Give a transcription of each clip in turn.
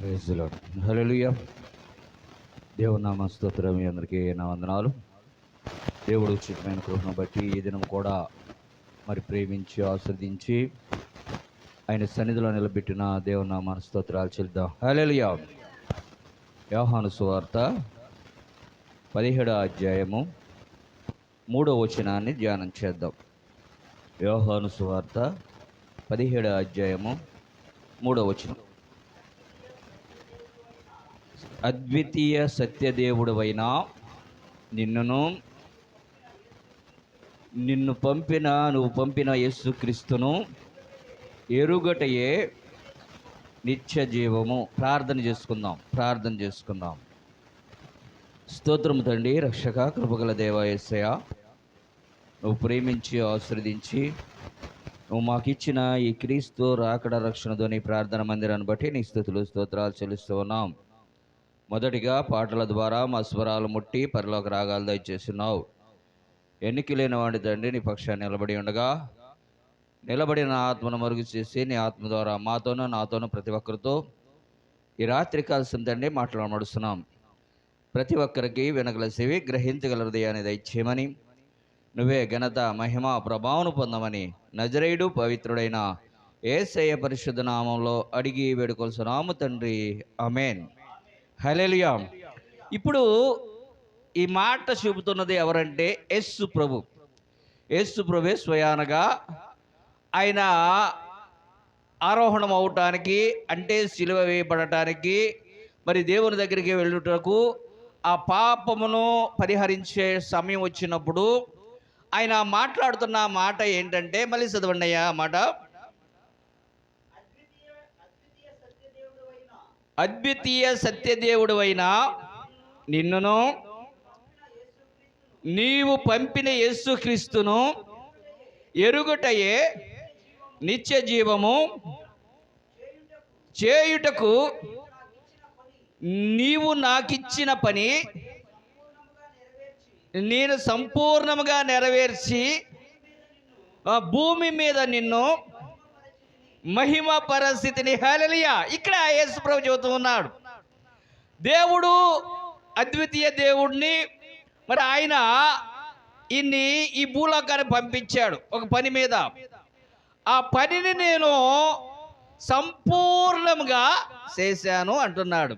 Praise the lord. హల్లెలూయా. దేవుని నామ స్తోత్రం. మీ అందరికీ నా వందనాలు. దేవుడు ఉచితమైన కృపను బట్టి ఈ దినం కూడా మరి ప్రేమించి ఆస్వాదించి ఆయన సన్నిధిలో నిలబెట్టిన దేవుని నామ స్తోత్రాలు చెల్లిద్దాం. హల్లెలూయా. యోహాను సువార్త 17వ అధ్యాయము 3వ వచనాన్ని ధ్యానం చేద్దాం. యోహాను సువార్త 17వ అధ్యాయము 3వ వచనం. అద్వితీయ సత్యదేవుడవైన నిన్ను నువ్వు పంపిన యేసుక్రీస్తును ఎరుగటయే నిత్య జీవము. ప్రార్థన చేసుకుందాం. స్తోత్రము తండ్రి, రక్షక, కృపగల దేవా యేసయ్య, నువ్వు ప్రేమించి ఆశీర్వదించి నువ్వు మాకిచ్చిన ఈ క్రీస్తు రాకడ రక్షణతో నీ ప్రార్థన మందిరాన్ని బట్టి నీ స్తుతులు స్తోత్రాలు చెల్లిస్తూ ఉన్నాం. మొదటిగా పాటల ద్వారా మా స్వరాలు ముట్టి పరిలోక రాగాలు దయచేస్తున్నావు. ఎన్నిక లేని వాడి తండ్రి నీ పక్షాన్ని నిలబడిన ఆత్మను మరుగు చేసి నీ ఆత్మ ద్వారా మాతోనూ నాతోనూ ప్రతి ఒక్కరితో ఈ రాత్రి కాల్సిన తండ్రి మాట్లాడమడుస్తున్నాం. ప్రతి ఒక్కరికి వినగల చెవి, గ్రహించగల హృదయాన్ని దయచేయమని, నువ్వే ఘనత, మహిమ, ప్రభావం పొందమని నజరేయుడు పవిత్రుడైన యేసయ్య పరిశుద్ధ నామంలో అడిగి వేడుకొలుస్తున్నాము తండ్రి. ఆమేన్. హల్లెలూయా. ఇప్పుడు ఈ మాట చూపుతున్నది ఎవరంటే యేసు ప్రభువే స్వయానగా ఆయన ఆరోహణం అవటానికి, అంటే సిలువ వేయబడటానికి, మరి దేవుని దగ్గరికి వెళ్ళుటకు, ఆ పాపమును పరిహరించే సమయం వచ్చినప్పుడు ఆయన మాట్లాడుతున్న మాట ఏంటంటే, మళ్ళీ చదవండి అయ్యా మాట. అద్వితీయ సత్యదేవుడవైన నిన్నును నీవు పంపిన యేసుక్రీస్తును ఎరుగుటయే నిత్య జీవము చేయుటకు నీవు నాకిచ్చిన పని నేను సంపూర్ణముగా నెరవేర్చి భూమి మీద నిన్ను మహిమ పరిస్థితిని. హల్లెలూయా. ఇక్కడ యేసు ప్రభు చెబుతూ ఉన్నాడు, దేవుడు అద్వితీయ దేవుడిని, మరి ఆయన ఈ భూలోకాన్ని పంపించాడు ఒక పని మీద. ఆ పనిని నేను సంపూర్ణంగా చేశాను అంటున్నాడు.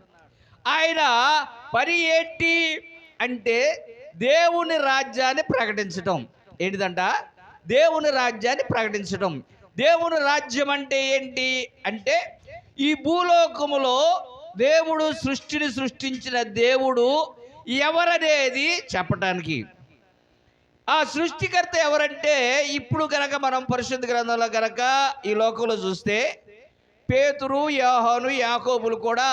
ఆయన పని ఏంటి అంటే దేవుని రాజ్యాన్ని ప్రకటించటం. ఏంటిదంట? దేవుని రాజ్యాన్ని ప్రకటించటం. దేవుని రాజ్యం అంటే ఏంటి అంటే, ఈ భూలోకములో దేవుడు సృష్టించిన దేవుడు ఎవరనేది చెప్పటానికి. ఆ సృష్టికర్త ఎవరంటే, ఇప్పుడు కనుక మనం పరిశుద్ధ గ్రంథంలో కనుక ఈ లోకంలో చూస్తే పేతురు, యోహాను, యాకోబులు కూడా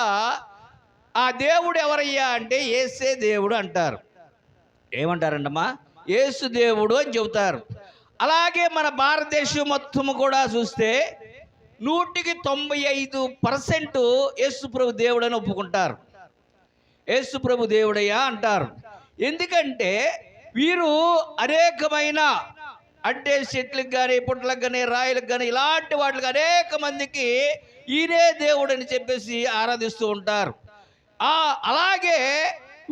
ఆ దేవుడు ఎవరయ్యా అంటే యేసే దేవుడు అంటారు. ఏమంటారంటమ్మా? యేసు దేవుడు అని చెబుతారు. అలాగే మన భారతదేశం మొత్తము కూడా చూస్తే 195% యేసు ప్రభు దేవుడని ఒప్పుకుంటారు. యేసు ప్రభు దేవుడయ్యా అంటారు. ఎందుకంటే వీరు అనేకమైన, అంటే చెట్లకు కానీ, పుట్లకు కానీ, రాయలకు కానీ, ఇలాంటి వాటికి అనేక మందికి ఈయనే దేవుడని చెప్పేసి ఆరాధిస్తూ ఉంటారు. అలాగే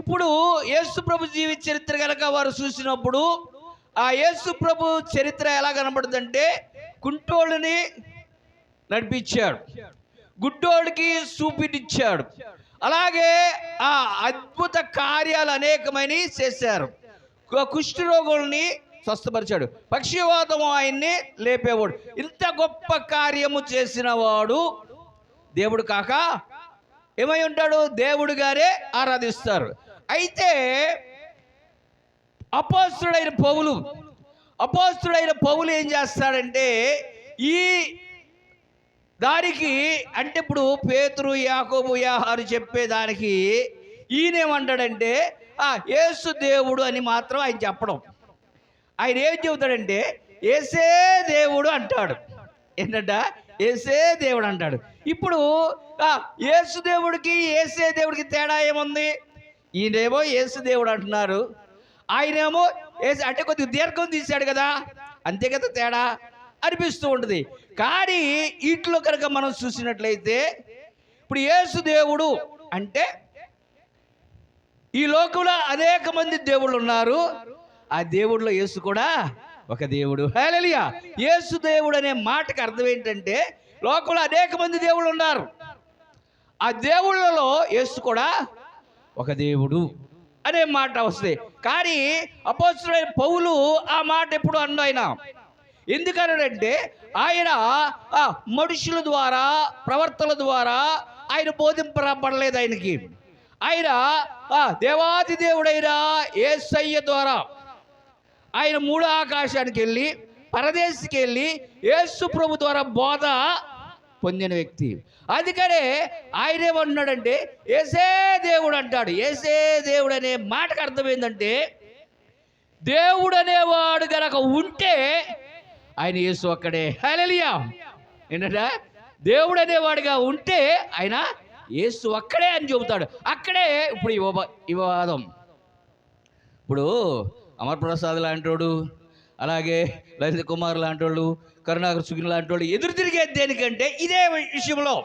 ఇప్పుడు యేసు ప్రభు జీవిత చరిత్ర కనుక వారు చూసినప్పుడు ఆ యేసు ప్రభు చరిత్ర ఎలా కనబడుతుందంటే, కుంటోళ్ళని నడిపించాడు, గుడ్డోళ్ళకి చూపినిచ్చాడు, అలాగే ఆ అద్భుత కార్యాలు అనేకమైన చేశారు. కుష్ఠరోగుల్ని స్వస్థపరిచాడు, పక్షివాతము ఆయన్ని లేపేవాడు. ఇంత గొప్ప కార్యము చేసిన వాడు దేవుడు కాక ఏమై ఉంటాడు? దేవుడు గారే ఆరాధిస్తారు. అయితే అపోస్తుడైన పౌలు ఏం చేస్తాడంటే, ఈ దానికి అంటే ఇప్పుడు పేతురు, యాకోబు, యోహాను చెప్పేదానికి ఈయనేమంటాడంటే యేసు దేవుడు అని మాత్రం ఆయన చెప్పడం. ఆయన ఏం చెబుతాడంటే యేసే దేవుడు అంటాడు. ఏంటంట? యేసే దేవుడు అంటాడు. ఇప్పుడు యేసు దేవుడికి యేసే దేవుడికి తేడా ఏముంది? ఈయనేమో యేసు దేవుడు అంటున్నారు, ఆయనేమో అంటే కొద్దిగా దీర్ఘం తీశాడు కదా, అంతే కదా తేడా అనిపిస్తూ ఉంటుంది. కానీ వీటిలో కనుక మనం చూసినట్లయితే ఇప్పుడు యేసు దేవుడు అంటే ఈ లోకంలో అనేక మంది దేవుళ్ళు ఉన్నారు, ఆ దేవుడిలో యేసు కూడా ఒక దేవుడు. హల్లెలూయా. యేసు దేవుడు అనే మాటకి అర్థం ఏంటంటే లోకంలో అనేక మంది దేవుళ్ళు ఉన్నారు, ఆ దేవుళ్ళలో యేసు కూడా ఒక దేవుడు అనే మాట వస్తుంది. కానీ అపోస్తలుడైన పౌలు ఆ మాట ఎప్పుడు అన్నాడు ఆయన. ఎందుకనంటే ఆయన మనుషుల ద్వారా ప్రవర్తనల ద్వారా ఆయన బోధింపబడలేదు. ఆయన దేవాది దేవుడైన యేసయ్య ద్వారా ఆయన మూడో ఆకాశానికి వెళ్ళి పరదేశికి వెళ్ళి యేసు ప్రభు ద్వారా బోధ పొందిన వ్యక్తి. అందుకనే ఆయన ఏమన్నాడంటే యేసే దేవుడు అంటాడు. యేసే దేవుడు అనే మాటకు అర్థం ఏంటంటే దేవుడు అనేవాడు గనక ఉంటే ఆయన యేసు అక్కడే. హల్లెలూయా. ఏంటంటే దేవుడు అనేవాడుగా ఉంటే ఆయన యేసు అక్కడే అని చెబుతాడు. అక్కడే ఇప్పుడు ఈ వాదం, ఇప్పుడు అమర్ప్రసాద్ లాంటి వాడు, అలాగే లలిత కుమార్ లాంటి వాళ్ళు, కరుణాకర్ సుగిన్ లాంటి వాళ్ళు ఎదురు తిరిగేది దేనికంటే ఇదే విషయంలో.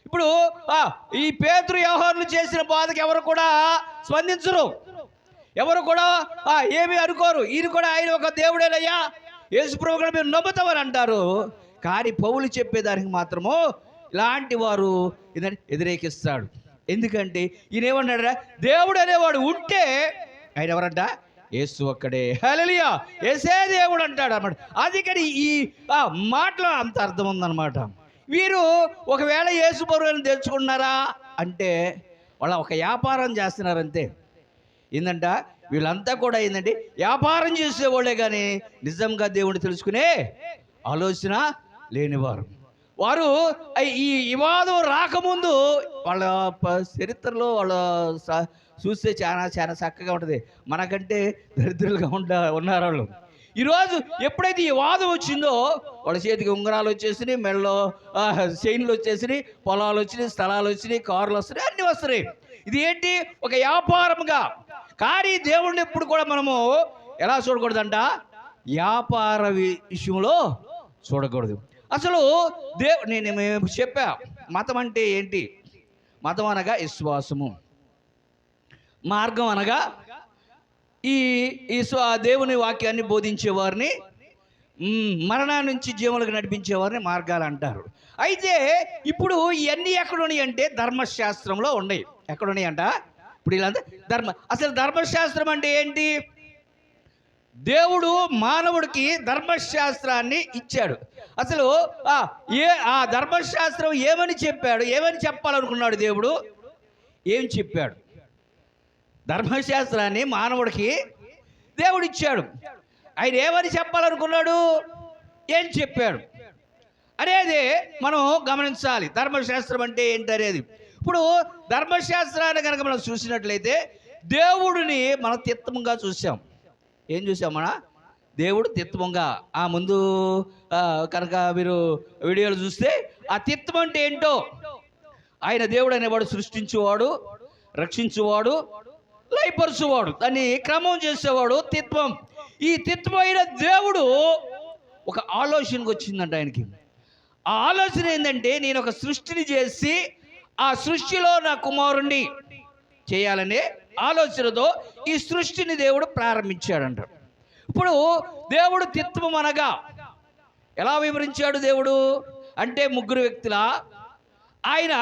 ఇప్పుడు ఈ పేతురు యోహానులు చేసిన బాధకు ఎవరు కూడా స్పందించరు, ఎవరు కూడా ఏమీ అనుకోరు. ఈయన కూడా ఆయన ఒక దేవుడేనయ్యా, యేసు ప్రభువుని మీరు నమ్ముతామని అంటారు. కానీ పౌలు చెప్పేదానికి మాత్రము ఇలాంటి వారు వ్యతిరేకిస్తాడు. ఎందుకంటే ఈయన ఏమన్నాడు, దేవుడు అనేవాడు ఉంటే ఆయన ఎవరంట, యేసు ఒక్కడే. హల్లెలూయా. యేసే దేవుడు అంటాడు అన్నమాట. అందుకని ఈ మాటలో అంత అర్థం ఉందన్నమాట. వీరు ఒకవేళ యేసు ప్రభువుని తెలుసుకున్నారా అంటే వాళ్ళ ఒక వ్యాపారం చేస్తున్నారంతే. ఏంటంట వీళ్ళంతా కూడా ఏంటంటే వ్యాపారం చేసేవాళ్ళే కానీ నిజంగా దేవుడిని తెలుసుకునే ఆలోచన లేనివారు. వారు ఈ వివాదం రాకముందు వాళ్ళ చరిత్రలో వాళ్ళ చూస్తే చాలా చాలా చక్కగా ఉంటుంది. మనకంటే దరిద్రులుగా ఉన్నారు వాళ్ళు. ఈరోజు ఎప్పుడైతే ఈ వాదం వచ్చిందో వాళ్ళ చేతికి ఉంగరాలు వచ్చేసినాయి, మెడలో చైన్లు వచ్చేసినాయి, పొలాలు వచ్చినాయి, స్థలాలు వచ్చినాయి, కార్లు వస్తున్నాయి, అన్నీ వస్తున్నాయి. ఇది ఏంటి, ఒక వ్యాపారంగా. కానీ దేవుడిని ఎప్పుడు కూడా మనము ఎలా చూడకూడదంట, వ్యాపార విషయంలో చూడకూడదు. అసలు నేను చెప్పా, మతం అంటే ఏంటి? మతం అనగా విశ్వాసము, మార్గం అనగా ఈ దేవుని వాక్యాన్ని బోధించేవారిని, మరణా నుంచి జీవులకు నడిపించేవారిని మార్గాలు అంటారు. అయితే ఇప్పుడు ఇవన్నీ ఎక్కడున్నాయి అంటే ధర్మశాస్త్రంలో ఉన్నాయి. ఎక్కడున్నాయి అంట ఇప్పుడు ఇలా అసలు ధర్మశాస్త్రం అంటే ఏంటి? దేవుడు మానవుడికి ధర్మశాస్త్రాన్ని ఇచ్చాడు. అసలు ఆ ధర్మశాస్త్రం ఏమని చెప్పాడు, ఏమని చెప్పాలనుకున్నాడు దేవుడు, ఏం చెప్పాడు? ధర్మశాస్త్రాన్ని మానవుడికి దేవుడు ఇచ్చాడు. ఆయన ఏమని చెప్పాలనుకున్నాడు, ఏం చెప్పాడు అనేది మనం గమనించాలి. ధర్మశాస్త్రం అంటే ఏంటనేది. ఇప్పుడు ధర్మశాస్త్రాన్ని కనుక మనం చూసినట్లయితే దేవుడిని మనం తిత్వంగా చూసాం. ఏం చూసాం? దేవుడు తిత్వంగా. ముందు కనుక మీరు వీడియోలు చూస్తే ఆ తిత్వం అంటే ఏంటో, ఆయన దేవుడు అనేవాడు సృష్టించేవాడు, రక్షించేవాడు, లయపరుచువాడు, దాన్ని క్రమం చేసేవాడు తిత్వం. ఈ తిత్వమైన దేవుడు ఒక ఆలోచనకు వచ్చిందంట ఆయనకి. ఆ ఆలోచన ఏంటంటే నేను ఒక సృష్టిని చేసి ఆ సృష్టిలో నా కుమారుణ్ణి చేయాలనే ఆలోచనతో ఈ సృష్టిని దేవుడు ప్రారంభించాడంట. ఇప్పుడు దేవుడు తిత్వం అనగా ఎలా వివరించాడు దేవుడు అంటే, ముగ్గురు వ్యక్తుల ఆయన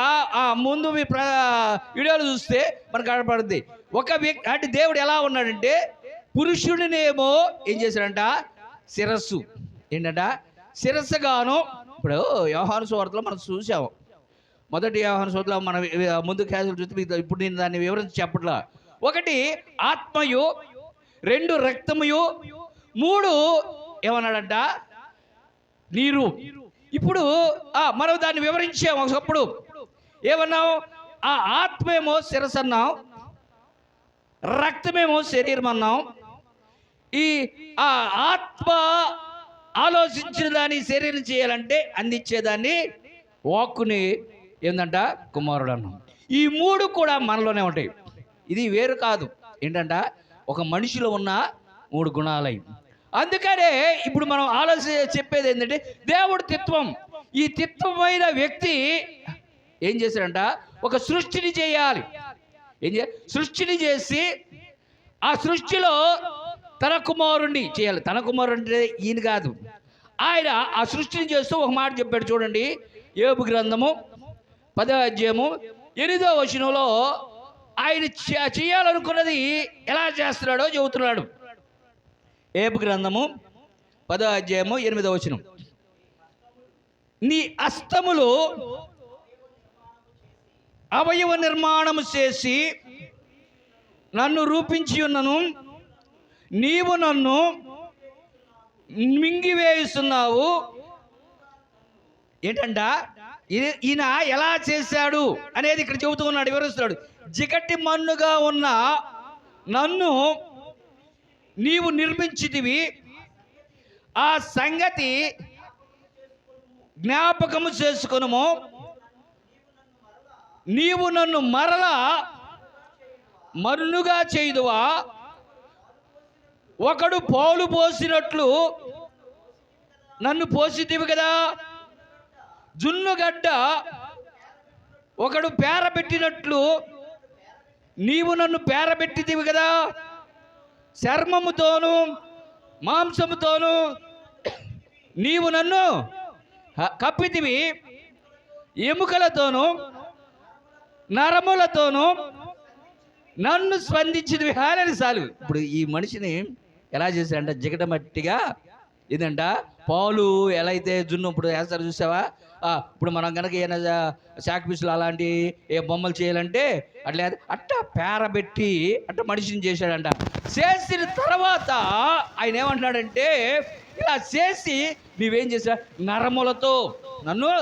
ముందు మీ వీడియోలు చూస్తే మనకు కనపడుద్ది. ఒక వ్యక్తి అంటే దేవుడు ఎలా ఉన్నాడంటే, పురుషుడినేమో ఏం చేశాడంట, శిరస్సు ఏంటంట, శిరస్సుగాను. ఇప్పుడు యోహాను సువార్తలో మనం చూసాము, మొదటి యోహాను సువార్తలో మనం ముందు క్లాసులు చూస్తే, ఇప్పుడు నేను దాన్ని వివరించి చెప్పట్లా. ఒకటి ఆత్మయు, రెండు రక్తమయు, మూడు ఏమన్నాడంట, నీరు. ఇప్పుడు మనం దాన్ని వివరించాము. ఒకప్పుడు ఏమన్నాం, ఆ ఆత్మేమో శిరస్సు అన్నాం, రక్తమేమో శరీరం అన్నాం. ఈ ఆత్మ ఆలోచించిన దాన్ని శరీరం చేయాలంటే అందించేదాన్ని వాక్కుని ఏంటంట కుమారుడు అన్నాం. ఈ మూడు కూడా మనలోనే ఉంటాయి, ఇది వేరు కాదు. ఏంటంట ఒక మనిషిలో ఉన్న మూడు గుణాలై. అందుకనే ఇప్పుడు మనం ఆలోచన చెప్పేది ఏంటంటే దేవుడు తిత్వం. ఈ తిత్వమైన వ్యక్తి ఏం చేశాడంట? ఒక సృష్టిని చేయాలి. సృష్టిని చేసి ఆ సృష్టిలో తన కుమారుణ్ణి చేయాలి. తన కుమారుడు అంటే ఈయన కాదు, ఆయన ఆ సృష్టిని చేస్తూ ఒక మాట చెప్పాడు. చూడండి, యోబు గ్రంథము 10వ అధ్యాయము 8వ వచనంలో ఆయన చేయాలనుకున్నది ఎలా చేస్తున్నాడో చెబుతున్నాడు. యోబు గ్రంథము 10వ అధ్యాయము 8వ వచనం. నీ హస్తములు అవయవ నిర్మాణము చేసి నన్ను రూపించి ఉన్నను, నీవు నన్ను మింగివేస్తున్నావు. ఏంటంట? ఈయన ఎలా చేశాడు అనేది ఇక్కడ చెబుతూ ఉన్నాడు, వివరిస్తున్నాడు. జిగటి మన్నుగా ఉన్న నన్ను నీవు నిర్మించితివి, ఆ సంగతి జ్ఞాపకము చేసుకొనుము. నీవు నన్ను మరలా మన్నుగా చేయుదువా? ఒకడు పాలు పోసినట్లు నన్ను పోసితివి కదా. జున్నుగడ్డ ఒకడు పేరబెట్టినట్లు నీవు నన్ను పేరబెట్టితివి కదా. చర్మముతోను మాంసముతోను నీవు నన్ను కప్పితివి, ఎముకలతోను నరములతోను నన్ను స్పందించినవి. హాలని చాలు. ఇప్పుడు ఈ మనిషిని ఎలా చేశాడంట? జిగటమట్టిగా ఇదంట. పాలు ఎలా అయితే జున్ను ఇప్పుడు వేస్తారు చూసావా? ఇప్పుడు మనం కనుక ఏమైనా శాక్ పీసులు అలాంటి ఏ బొమ్మలు చేయాలంటే అట్లా అట్ట పేరబెట్టి అట్ట మనిషిని చేశాడంట. చేసిన తర్వాత ఆయన ఏమంటున్నాడంటే, ఇలా చేసి నీవేం చేశా? నరములతో నన్ను.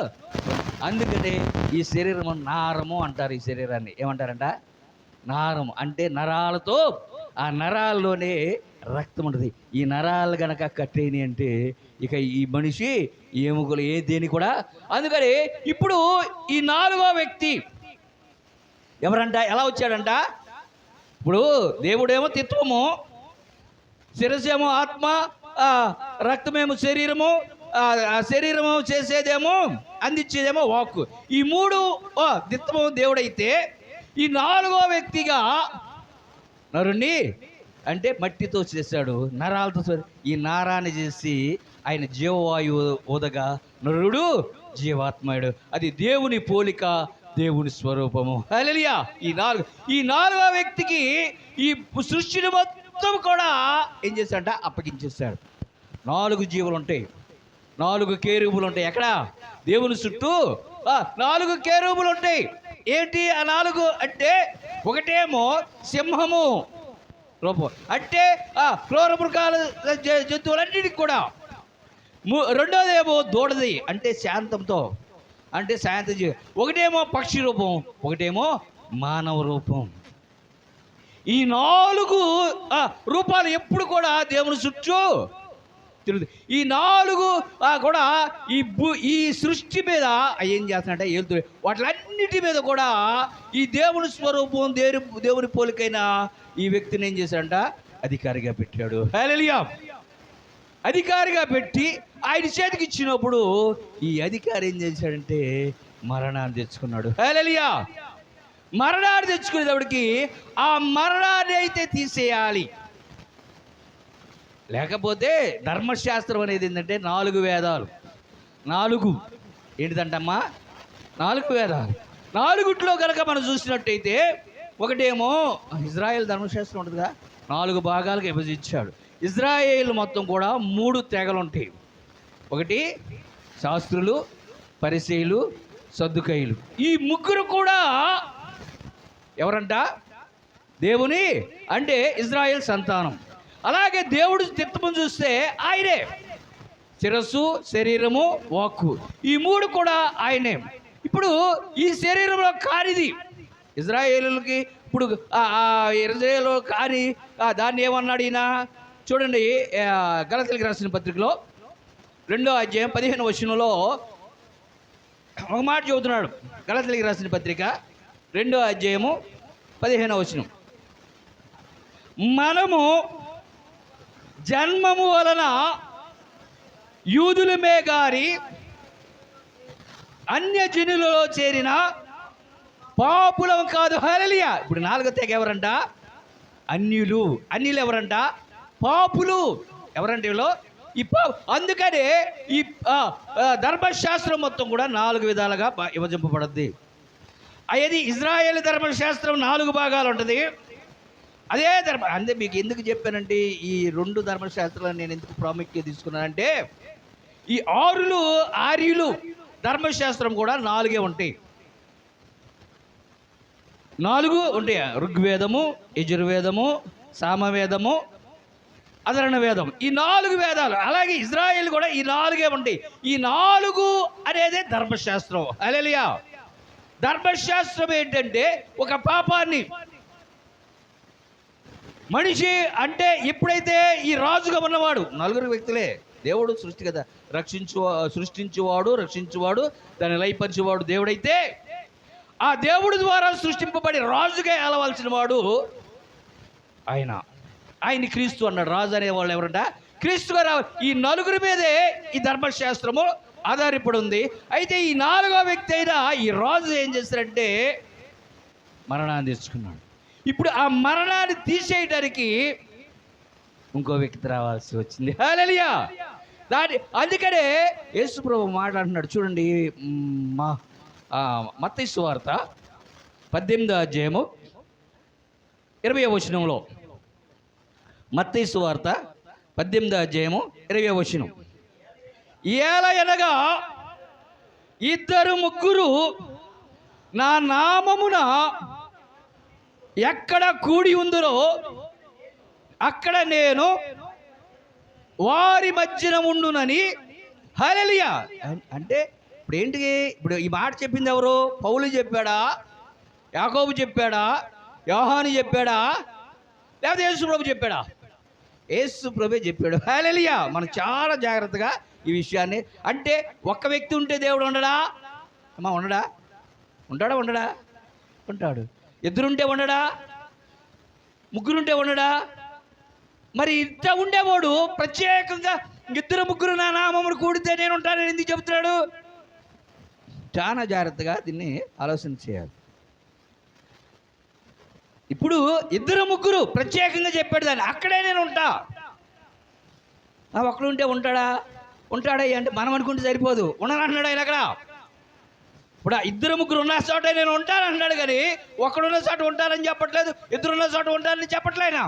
అందుకని ఈ శరీరము నారము అంటారు. ఈ శరీరాన్ని ఏమంటారంట? నారము అంటే నరాలతో, ఆ నరాల్లోనే రక్తం ఉంటుంది. ఈ నరాలు గనక కట్టేని అంటే ఇక ఈ మనిషి ఎముకలు దేని కూడా. అందుకని ఇప్పుడు ఈ 4వ వ్యక్తి ఎవరంట? ఎలా వచ్చాడంట? ఇప్పుడు దేవుడేమో తిత్వము, శిరస్సేమో ఆత్మ, రక్తమేమో శరీరము, శరీరము చేసేదేమో అందించేదేమో వాక్కు. ఈ 3 దిత్తము దేవుడైతే ఈ 4వ వ్యక్తిగా నరుణ్ణి అంటే మట్టితో చేశాడు, నరాలతో. ఈ నారాన్ని చేసి ఆయన జీవవాయువు ఊదగా నరుడు జీవాత్మయుడు. అది దేవుని పోలిక, దేవుని స్వరూపము. హల్లెలూయా. ఈ 4వ వ్యక్తికి ఈ సృష్టిని మొత్తం కూడా ఏం చేశాడంట? అప్పగించేశాడు. 4 జీవులు ఉంటాయి, 4 కేరూబులు ఉంటాయి. ఎక్కడ? దేవుని చుట్టూ 4 కేరూబులు ఉంటాయి. ఏంటి ఆ 4 అంటే? ఒకటేమో సింహము రూపం అంటే క్రూర మృగాల జంతువులన్నిటికి కూడా. రెండోదేమో దూడది అంటే శాంతంతో, అంటే శాంతం. ఒకటేమో పక్షి రూపం, ఒకటేమో మానవ రూపం. ఈ 4 రూపాలు ఎప్పుడు కూడా దేవుని చుట్టూ తిరుగుతుంది. ఈ 4 కూడా ఈ సృష్టి మీద ఏం చేస్తున్నట్టే వెళ్తుంది. వాటిలన్నిటి మీద కూడా ఈ దేవుని స్వరూపం, దేవుని పోలికైన ఈ వ్యక్తిని ఏం చేశాడంట? అధికారిగా పెట్టాడు. హల్లెలూయా. అధికారిగా పెట్టి ఆయన చేతికి ఇచ్చినప్పుడు ఈ అధికారి ఏం చేశాడంటే మరణాన్ని తెచ్చుకున్నాడు. హల్లెలూయా. మరణాన్ని తెచ్చుకునేటప్పటికి ఆ మరణాన్ని అయితే తీసేయాలి. లేకపోతే ధర్మశాస్త్రం అనేది ఏంటంటే 4 వేదాలు. 4 ఏంటిదంటమ్మా? 4 వేదాలు. 4 కనుక మనం చూసినట్టయితే ఒకటేమో ఇజ్రాయేల్ ధర్మశాస్త్రం ఉంటుందిగా, 4 భాగాలకు విభజించాడు. ఇజ్రాయేల్ మొత్తం కూడా 3 తెగలు ఉంటాయి. ఒకటి శాస్త్రులు, పరిసయ్యులు, సద్దుకయ్యులు. ఈ 3 కూడా ఎవరంట? దేవుని అంటే ఇజ్రాయేల్ సంతానం. అలాగే దేవుడు చిత్తము చూస్తే ఆయనే. శిరస్సు, శరీరము, వాక్కు, ఈ 3 కూడా ఆయనే. ఇప్పుడు ఈ శరీరంలో కానిది ఇజ్రాయేలులకి, ఇప్పుడు ఇజ్రాయేలు కాని దాన్ని ఏమన్నాడు ఈయన? చూడండి, గలతీయులకు రాసిన పత్రికలో 2వ అధ్యాయం 15వ వచనంలో ఒక మాట చెబుతున్నాడు. గలతీయులకు రాసిన పత్రిక 2వ అధ్యాయము 15వ వచనం. మనము జన్మము వలన యూదులమే గారి అన్యజనులలో చేరిన పాపులం కాదు. హల్లెలూయా. ఇప్పుడు 4వ తెగ ఎవరంట? అన్యులు. అన్యులు ఎవరంట? పాపులు. ఎవరంటే వీళ్ళు? ఈ అందుకనే ఈ ధర్మశాస్త్రం మొత్తం కూడా 4 విధాలుగా విభజింపబడుద్ది. అది ఇజ్రాయేల్ ధర్మశాస్త్రం 4 భాగాలు ఉంటుంది. అదే అంటే మీకు ఎందుకు చెప్పానంటే ఈ 2 ధర్మశాస్త్రాలను నేను ఎందుకు ప్రాముఖ్యత తీసుకున్నానంటే ఈ ఆర్యులు ధర్మశాస్త్రం కూడా 4 ఉంటాయి. 4 ఉంటాయి. ఋగ్వేదము, యజుర్వేదము, సామవేదము, అధర్వణ వేదం. ఈ 4 వేదాలు. అలాగే ఇజ్రాయేల్ కూడా ఈ 4 ఉంటాయి. ఈ 4 అనేదే ధర్మశాస్త్రం. హల్లెలూయా. ధర్మశాస్త్రం ఏంటంటే ఒక పాపాన్ని మనిషి అంటే ఎప్పుడైతే ఈ రాజుగా ఉన్నవాడు 4 వ్యక్తులే. దేవుడు సృష్టి కదా, సృష్టించువాడు, రక్షించువాడు, దాన్ని లయపరిచేవాడు దేవుడైతే ఆ దేవుడి ద్వారా సృష్టింపబడి రాజుగా ఏలవలసిన వాడు ఆయన క్రీస్తు అన్నాడు. రాజు అనేవాళ్ళు ఎవరంట? క్రీస్తుగా రావాలి. ఈ 4 మీదే ఈ ధర్మశాస్త్రము ఆధారపడి ఉంది. అయితే ఈ 4వ వ్యక్తి అయిన ఈ రాజు ఏం చేస్తారంటే మరణాన్ని తెచ్చుకున్నాడు. ఇప్పుడు ఆ మరణాన్ని తీసేయడానికి ఇంకో వ్యక్తి రావాల్సి వచ్చింది. హల్లెలూయా. అందుకనే యేసు ప్రభువు మాట్లాడుతున్నాడు చూడండి. మత్తయి సువార్త 18వ అధ్యాయము 20వ వచనంలో. మత్తయి సువార్త 18వ అధ్యాయము 20వ వచనం. ఏలయనగా 2-3 నా నామమున ఎక్కడ కూడి ఉందరో అక్కడ నేను వారి మధ్యన ఉండునని. హల్లెలూయా. అంటే ఇప్పుడు ఏంటి? ఇప్పుడు ఈ మాట చెప్పింది ఎవరు? పౌలు చెప్పాడా? యాకోబు చెప్పాడా? యోహాను చెప్పాడా? లేకపోతే యేసు ప్రభు చెప్పాడా? యేసు ప్రభే చెప్పాడు. హల్లెలూయా. మనం చాలా జాగ్రత్తగా ఈ విషయాన్ని. అంటే ఒక్క వ్యక్తి ఉంటే దేవుడు ఉండడా? అమ్మా ఉండడా? ఉంటాడా? ఉంటాడు. 2 ఉంటే ఉండడా? 3 ఉంటే ఉండడా? మరి ఇంత ఉండేవాడు ప్రత్యేకంగా 2-3 నా నామమును కూడితే నేను ఉంటానని ఎందుకు చెబుతున్నాడు? చాలా జాగ్రత్తగా దీన్ని ఆలోచన చేయాలి. ఇప్పుడు 2-3 ప్రత్యేకంగా చెప్పాడు దాన్ని. అక్కడే నేను ఉంటా. ఒక్కడు ఉంటే ఉంటాడా అంటే మనం అనుకుంటే సరిపోదు. ఉండనంటున్నాడు ఆయన అక్కడ. ఇప్పుడు 2-3 ఉన్న చోట నేను ఉంటానంటున్నాడు. కానీ ఒక్కడున్న చోట ఉంటానని చెప్పట్లేదు, 2 ఉన్న చోట ఉంటానని చెప్పట్లేనా?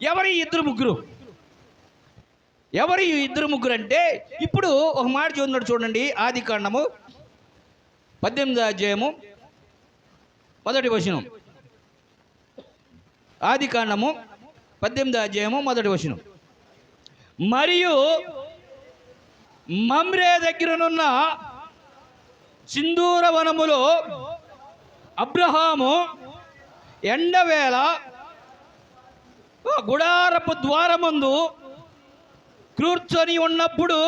ఎవరు ఈ 2-3? ఎవరు ఈ 2-3 అంటే ఇప్పుడు ఒక మాట చూస్తున్నాడు చూడండి. ఆదికాండము 18వ అధ్యాయము 1వ వచనం. ఆదికాండము 18వ అధ్యాయము 1వ వచనం. మరియు మమ్రే దగ్గరనున్న సింధూర వనములో అబ్రహాము ఎండవేళ గుడారపు ద్వారమందు కూర్చొని ఉన్నప్పుడు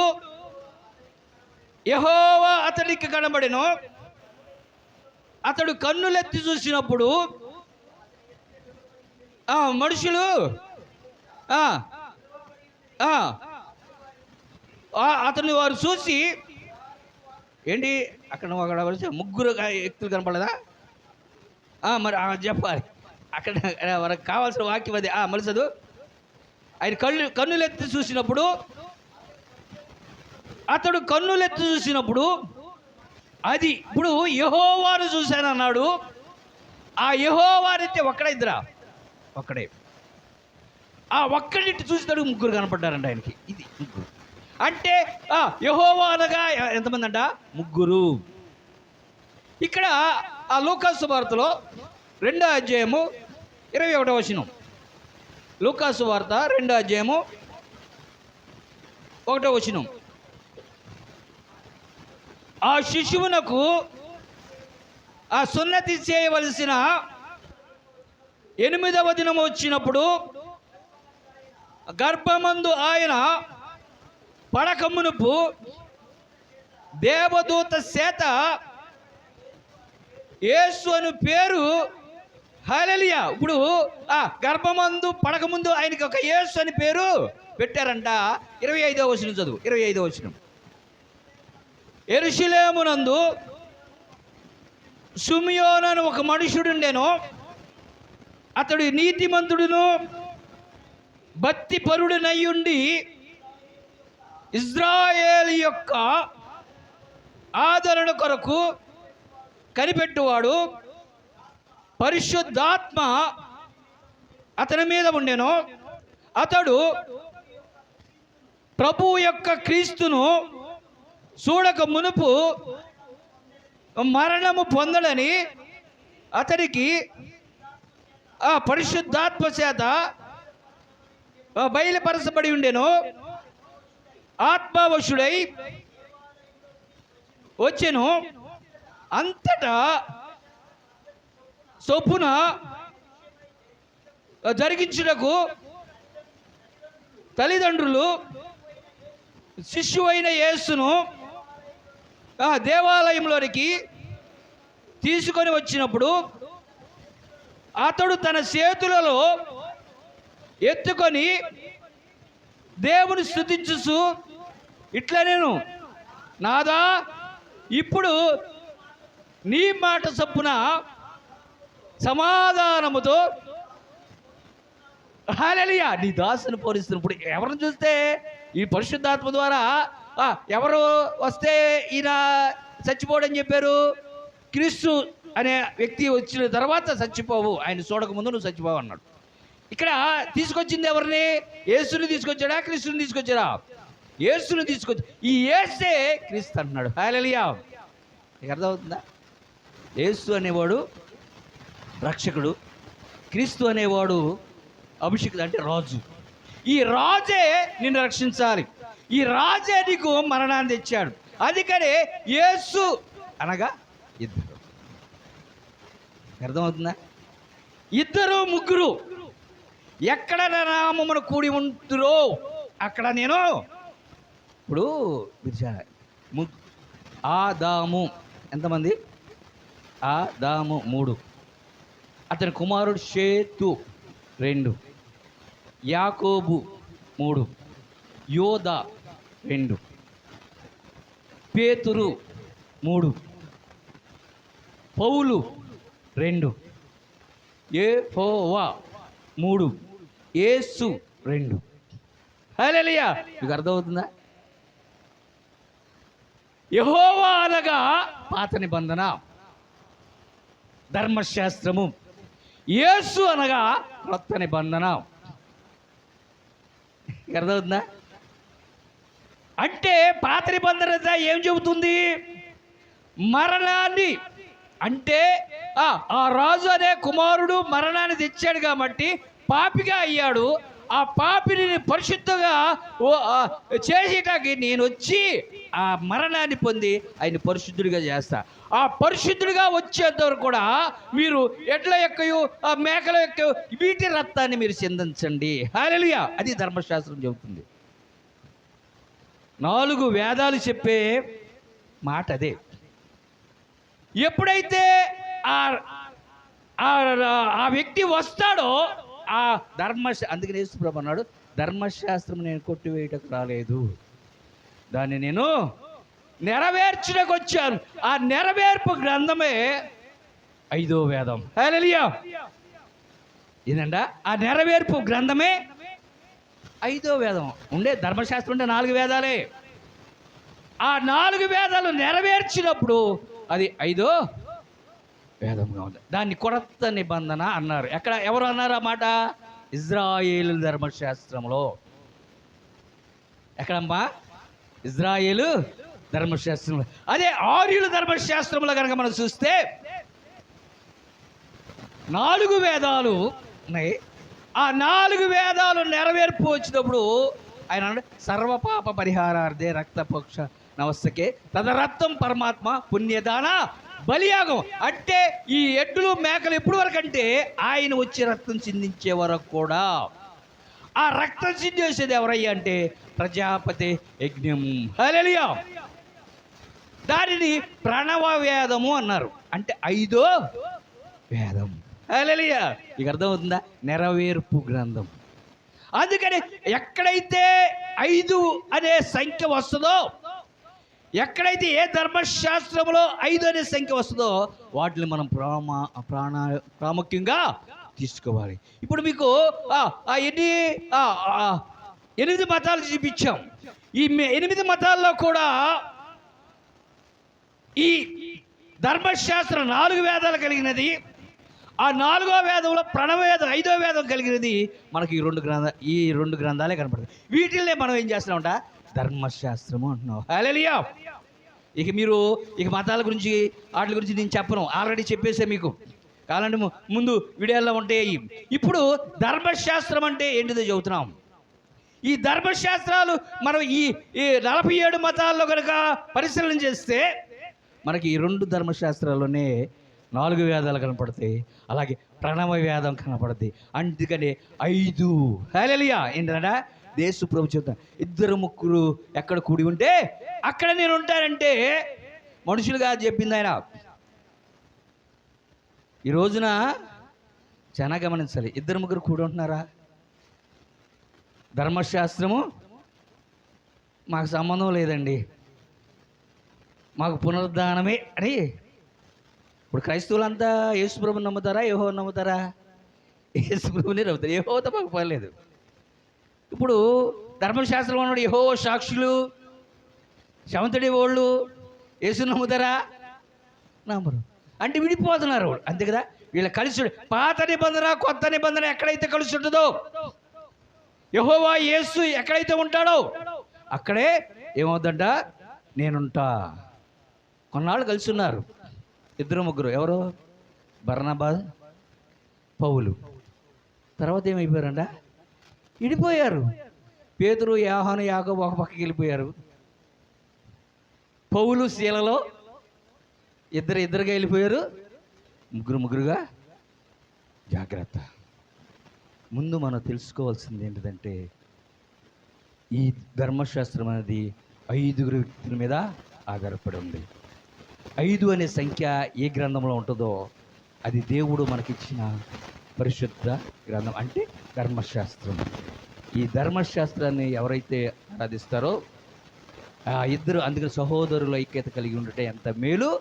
యెహోవా అతడికి కనబడెను. అతడు కన్నులెత్తి చూసినప్పుడు మనుషులు అతన్ని వారు చూసి ఏంటి అక్కడ 3 వ్యక్తులు కనపడదా? మరి చెప్పాలి. అక్కడ మనకు కావాల్సిన వాక్యం అది. మళ్ళీ చదువు. ఆయన కన్నులెత్తి చూసినప్పుడు అతడు కన్నులెత్తి చూసినప్పుడు అది ఇప్పుడు యెహోవాను చూశాను అన్నాడు. ఆ యెహోవానైతే ఒక్కడే ఇద్దరా? ఒక్కడే. ఒక్కడింటి చూసినాడు 3 కనపడ్డారంట ఆయనకి. ఇది 3 అంటే యెహోవా అనగా ఎంతమంది అంట? 3. ఇక్కడ లూకాసు వార్తలో 2వ అధ్యాయము 21వ వచనం. లూకాసు వార్త 2వ అధ్యాయము 1వ వచనం. ఆ శిశువునకు సున్నతి చేయవలసిన 8వ దినము వచ్చినప్పుడు గర్భమందు ఆయన పడకమునుపు దేవదూత చేత యేసు అని పేరు. హల్లెలూయా. ఇప్పుడు గర్భమందు పడకముందు ఆయనకి ఒక యేసు అని పేరు పెట్టారంట. 25వ వచనం చదువు. 25వ వచనం. యెరూషలేమునందు సిమియోను అని ఒక మనుషుడుండెను. అతడు నీతిమంతుడును భక్తిపరుడునయ్యుండి ఇజ్రాయేలు యొక్క ఆదరణ కొరకు కనిపెట్టువాడు. పరిశుద్ధాత్మ అతని మీద ఉండెను. అతడు ప్రభువు యొక్క క్రీస్తును చూడక మునుపు మరణము పొందడని అతనికి ఆ పరిశుద్ధాత్మ చేత బయలుపరచబడి ఉండెను. ఆత్మవశుడై వచ్చెను. అంతటా చొప్పున జరిగించుటకు తల్లిదండ్రులు శిశువైన యేసును దేవాలయంలోనికి తీసుకొని వచ్చినప్పుడు అతడు తన చేతులలో ఎత్తుకొని దేవుని స్తుతించుచు ఇట్లా నేను నాదా ఇప్పుడు నీ మాట చొప్పున సమాధానముతో హల్లెలూయా నీ దాసుని పోలిస్తున్నప్పుడు ఎవరిని చూస్తే ఈ పరిశుద్ధాత్మ ద్వారా ఎవరు వస్తే ఈయన చచ్చిపోవడని చెప్పారు? క్రీస్తు అనే వ్యక్తి వచ్చిన తర్వాత చచ్చిపోవు, ఆయన చూడక ముందు నువ్వు చచ్చిపోవు అన్నాడు. ఇక్కడ తీసుకొచ్చింది ఎవరిని? యేసుని తీసుకొచ్చాడా క్రీస్తుని తీసుకొచ్చాడా? యేసుని తీసుకొచ్చి ఈ యేసే క్రీస్తు అంటున్నాడు. హల్లెలూయా. నీకు అర్థమవుతుందా? యేసు అనేవాడు రక్షకుడు, క్రీస్తు అనేవాడు అభిషేకుడు అంటే రాజు. ఈ రాజే నిన్ను రక్షించాలి, ఈ రాజే నీకు మరణాన్ని తెచ్చాడు. అందుకనే యేసు అనగా ఇద్దరు. అర్థమవుతుందా? ఇద్దరు ముగ్గురు ఎక్కడ నామమున కూడి ఉంటురో అక్కడ నేను. ఇప్పుడు ఆదాము ఎంతమంది? ఆదాము 3, అతని కుమారుడు షేతు 2, యాకోబు 3, యోదా 2, పేతురు 3, పౌలు 2, యెహోవా 3, యేసు 2. హల్లెలూయా. మీకు అర్థమవుతుందా? యెహోవా అనగా పాత నిబంధన ధర్మశాస్త్రము, యేసు అనగా కొత్త నిబంధన. అర్థమవుతుందా? అంటే పాత నిబంధన ఏం చెబుతుంది? మరణాన్ని, అంటే ఆ రాజు అనే కుమారుడు మరణాన్ని తెచ్చాడు కాబట్టి పాపిగా అయ్యాడు. ఆ పాపిని పరిశుద్ధంగా చేసేటానికి నేను వచ్చి ఆ మరణాన్ని పొంది ఆయన పరిశుద్ధుడిగా చేస్తా. ఆ పరిశుద్ధుడిగా వచ్చేంతవరకు కూడా మీరు ఎడ్ల ఎక్కయు ఆ మేకల ఎక్కయు వీటి రక్తాన్ని మీరు చిందించండి. హల్లెలూయా. అది ధర్మశాస్త్రం చెబుతుంది. 4 వేదాలు చెప్పే మాట అదే. ఎప్పుడైతే ఆ వ్యక్తి వస్తాడో ఆ అందుకని యేసుప్రభు అన్నాడు, ధర్మశాస్త్రం నేను కొట్టివేయటకు రాలేదు, దాన్ని నేను నెరవేర్చుటకు వచ్చాను. ఆ నెరవేర్పు గ్రంథమే 5వ వేదం. హల్లెలూయా. ఏందంట? ఆ నెరవేర్పు గ్రంథమే 5వ వేదం. ఉండే ధర్మశాస్త్రం ఉండే 4 వేదాలే. ఆ 4 వేదాలు నెరవేర్చినప్పుడు అది 5వ వేదంగా ఉంది. దాన్ని కొత్త నిబంధన అన్నారు. ఎక్కడ ఎవరు అన్నారు ఆ మాట? ఇజ్రాయేలు ధర్మశాస్త్రంలో. ఎక్కడమ్మా? ఇజ్రాయేలు ధర్మశాస్త్రంలో. అదే ఆర్యుల ధర్మశాస్త్రంలో కనుక మనం చూస్తే 4 వేదాలు ఉన్నాయి. ఆ 4 వేదాలు నెరవేర్పు వచ్చినప్పుడు ఆయన అన్నాడు, సర్వపాప పరిహారార్థే రక్తపక్ష నవస్తకే తదరక్తం పరమాత్మ పుణ్యదాన బలియాగం. అంటే ఈ ఎడ్లు మేకలు ఎప్పుడు వరకు అంటే ఆయన వచ్చి రక్తం చిందించే వరకు కూడా. ఆ రక్తం చిందేసేది ఎవరయ్యా అంటే ప్రజాపతి యజ్ఞం. హల్లెలూయా. దానిని ప్రణవ వేదము అన్నారు. అంటే 5వ వేదం. హల్లెలూయా. మీకు అర్థమవుతుందా? నెరవేర్పు గ్రంథం. అందుకని ఎక్కడైతే 5 అనే సంఖ్య వస్తుందో, ఎక్కడైతే ఏ ధర్మశాస్త్రంలో 5 అనే సంఖ్య వస్తుందో వాటిని మనం ప్రాముఖ్యంగా తీసుకోవాలి. ఇప్పుడు మీకు ఎన్ని 8 మతాలు చూపించాం. ఈ 8 మతాల్లో కూడా ఈ ధర్మశాస్త్రం 4 వేదాలు కలిగినది. ఆ 4వ వేదంలో ప్రణవ వేదం, 5వ వేదం కలిగినది మనకి ఈ రెండు గ్రంథాలే కనపడతాయి. వీటిల్నే మనం ఏం చేస్తున్నామంట, ధర్మశాస్త్రము అంటున్నాం. హల్లెలూయా. ఇక మతాల గురించి వాటి గురించి నేను చెప్పను, ఆల్రెడీ చెప్పేసే మీకు. కావాలంటే ముందు వీడియోలో ఉంటాయి. ఇప్పుడు ధర్మశాస్త్రం అంటే ఏంటిదో చెబుతున్నాం. ఈ ధర్మశాస్త్రాలు మనం ఈ 47 మతాల్లో కనుక పరిశీలన చేస్తే మనకి ఈ 2 ధర్మశాస్త్రాల్లోనే 4 వేదాలు కనపడతాయి, అలాగే ప్రణవ వేదం కనపడుతుంది. అందుకని 5. హల్లెలూయా. ఏంటంటే యేసు ప్రభు చెప్తాను, 2-3 ఎక్కడ కూడి ఉంటే అక్కడ నేను ఉంటానంటే మనుషులుగా చెప్పింది ఆయన. ఈ రోజున చాలా గమనించాలి. 2-3 కూడి ఉంటున్నారా? ధర్మశాస్త్రము మాకు సంబంధం లేదండి, మాకు పునరుద్ధానమే అని. ఇప్పుడు క్రైస్తవులంతా యేసుప్రభుని నమ్ముతారా, యెహోవాను నమ్ముతారా? యేసుప్రభుని నమ్ముతారు, యెహోవాతో మాకు పర్లేదు. ఇప్పుడు ధర్మశాస్త్రం అన్నాడు యెహోవా సాక్షులు, శవంతుడి వాళ్ళు యేసుని నమ్ముతారా? నమ్మరు. అంటే విడిపోతున్నారు అంతే కదా. వీళ్ళ కలిసి పాత నిబంధన కొత్త నిబంధన ఎక్కడైతే కలిసి ఉంటుందో, యెహోవా యేసు ఎక్కడైతే ఉంటాడో అక్కడే ఏమవుతుందంట, నేనుంటా. కొన్నాళ్ళు కలిసి ఉన్నారు 2-3. ఎవరు? బర్నబా, పౌలు. తర్వాత ఏమైపోయారంట, విడిపోయారు. పేతురు, యోహాను, యాకోబు ఒక పక్కకి వెళ్ళిపోయారు. పౌలు శీలలో ఇద్దరుగా వెళ్ళిపోయారు. ముగ్గురుగా. జాగ్రత్త. ముందు మనం తెలుసుకోవాల్సింది ఏంటిదంటే, ఈ ధర్మశాస్త్రం అనేది 5 వ్యక్తుల మీద ఆధారపడి ఉంది. 5 అనే సంఖ్య ఏ గ్రంథంలో ఉంటుందో అది దేవుడు మనకిచ్చిన పరిశుద్ధ గ్రంథం, అంటే ధర్మశాస్త్రం. ఈ ధర్మశాస్త్రాన్ని ఎవరైతే ఆరాధిస్తారో ఆ ఇద్దరు, అందుకని సహోదరుల ఐక్యత కలిగి ఉండటం ఎంత మేలు,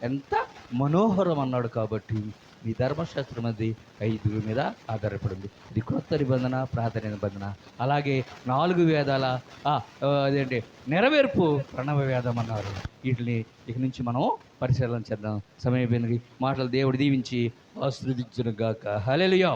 ఎంత మనోహరం అన్నాడు. కాబట్టి ఈ ధర్మశాస్త్రం అది 5 మీద ఆధారపడింది. ఇది క్రొత్త నిబంధన, ప్రార్థన నిబంధన, అలాగే 4 వేదాల అదేంటి నెరవేర్పు ప్రణవ వేదం అన్నారు. వీటిని ఇక నుంచి మనం పరిశీలన చేద్దాం. సమయం మాటలు దేవుడు దీవించి ఆశీర్వదించును గాక. హల్లెలూయా.